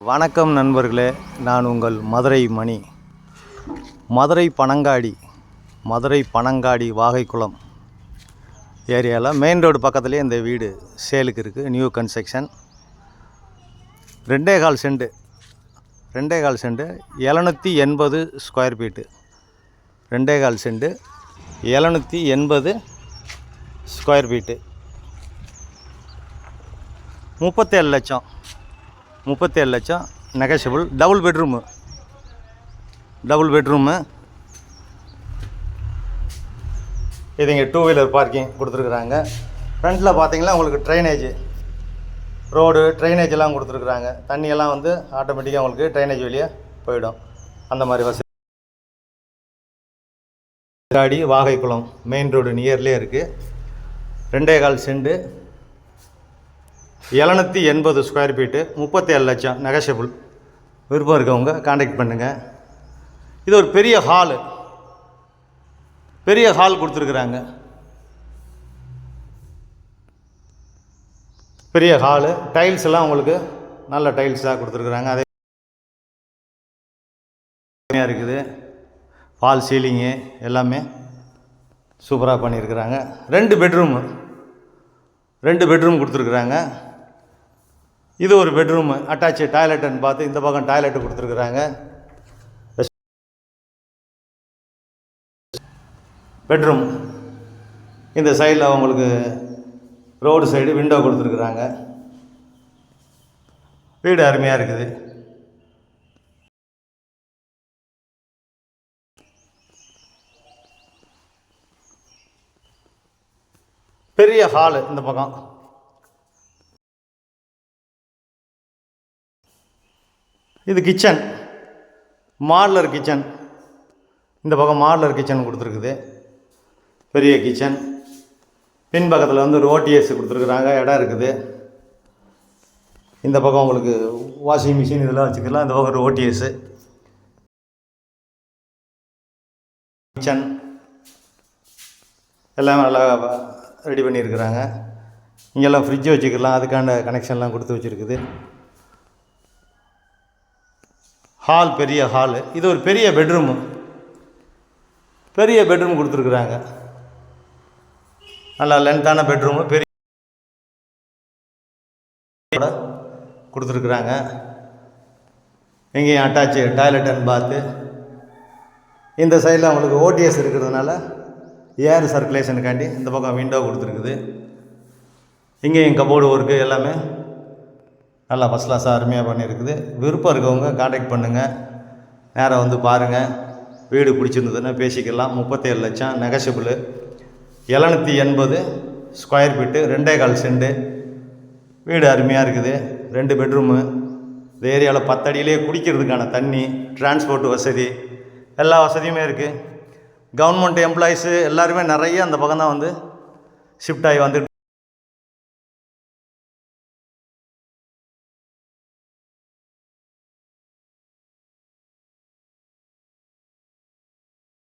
வணக்கம் நண்பர்களே, நான் உங்கள் மதுரை மணி. மதுரை பனங்காடி வாகைக்குளம் ஏரியாவில் மெயின் ரோடு பக்கத்துலேயே இந்த வீடு சேலுக்கு இருக்குது. New construction. 2.25 cent 780 square feet. 2.25 cent 780 square feet. 37 லட்சம் நெகஷியபிள். Double bedroom. இது இங்கே 2 வீலர் பார்க்கிங் கொடுத்துருக்குறாங்க. ஃப்ரண்ட்டில் பார்த்தீங்கன்னா உங்களுக்கு ட்ரைனேஜ் எல்லாம் கொடுத்துருக்குறாங்க. தண்ணியெல்லாம் வந்து ஆட்டோமேட்டிக்காக உங்களுக்கு ட்ரைனேஜ் வெளியே போயிடும். அந்த மாதிரி வசதி. காடி வாகைக்குளம் மெயின் ரோடு நியர்லேயே இருக்குது. 2.25 சென்ட் 780 ஸ்கொயர் ஃபீட்டு. 37 லட்சம் நெகஷியபிள். விருப்பம் இருக்கவங்க கான்டாக்ட் பண்ணுங்கள். இது ஒரு பெரிய ஹால் கொடுத்துருக்குறாங்க. பெரிய ஹாலு. டைல்ஸ் எல்லாம் உங்களுக்கு நல்ல டைல்ஸாக கொடுத்துருக்குறாங்க. அதே இருக்குது. ஃபால் சீலிங்கு எல்லாமே சூப்பராக பண்ணியிருக்கிறாங்க. 2 பெட்ரூம் கொடுத்துருக்குறாங்க. இது ஒரு பெட்ரூமு. அட்டாச்சு டாய்லெட்டுன்னு பார்த்து இந்த பக்கம் டாய்லெட்டு கொடுத்துருக்குறாங்க. பெட்ரூம் இந்த சைடில் அவங்களுக்கு ரோடு சைடு விண்டோ கொடுத்துருக்குறாங்க. வீடு அருமையாக இருக்குது. பெரிய ஹாலு இந்த பக்கம். இது கிச்சன், மாடலர் கிச்சன். இந்த பக்கம் மாடலர் கிச்சன் கொடுத்துருக்குது. பெரிய கிச்சன். பின்பக்கத்தில் வந்து ஒரு ஓடிஎஸ் கொடுத்துருக்குறாங்க. இடம் இருக்குது. இந்த பக்கம் உங்களுக்கு வாஷிங் மிஷின் இதெல்லாம் வச்சுக்கலாம். இந்த பக்கம் ஒரு ஓடிஎஸ் கிச்சன் எல்லாம் நல்லா ரெடி பண்ணியிருக்கிறாங்க. இங்கெல்லாம் ஃப்ரிட்ஜ் வச்சுக்கலாம். அதுக்கான கனெக்ஷன்லாம் கொடுத்து வச்சுருக்குது. ஹால் பெரிய ஹாலு. இது ஒரு பெரிய பெட்ரூம் கொடுத்துருக்குறாங்க. நல்லா லென்த்தான பெட்ரூமு பெரிய கொடுத்துருக்குறாங்க. எங்கேயும் அட்டாச்சு டாய்லெட்டுன்னு பார்த்து இந்த சைடில் அவங்களுக்கு ஓடிஎஸ் இருக்கிறதுனால ஏர் சர்க்குலேஷனுக்காண்டி இந்த பக்கம் விண்டோ கொடுத்துருக்குது. இங்கேயும் கபோர்டு ஒர்க்கு எல்லாமே நல்லா ஃபஸ்ட் கிளாஸாக அருமையாக பண்ணியிருக்குது. விருப்பம் இருக்கவங்க கான்டாக்ட் பண்ணுங்கள். நேராக வந்து பாருங்கள். வீடு பிடிச்சிருந்ததுன்னா பேசிக்கலாம். 37 லட்சம் நெகஷியபிள். 780 square feet. 2.25 சென்ட். வீடு அருமையாக இருக்குது. 2 பெட்ரூமு. இந்த ஏரியாவில் 10 அடியிலே குடிக்கிறதுக்கான தண்ணி, டிரான்ஸ்போர்ட் வசதி எல்லா வசதியுமே இருக்குது. கவர்மெண்ட் எம்ப்ளாயீஸு எல்லாருமே நிறைய அந்த பக்கம் தான் வந்து ஷிஃப்ட் ஆகி வந்துட்டு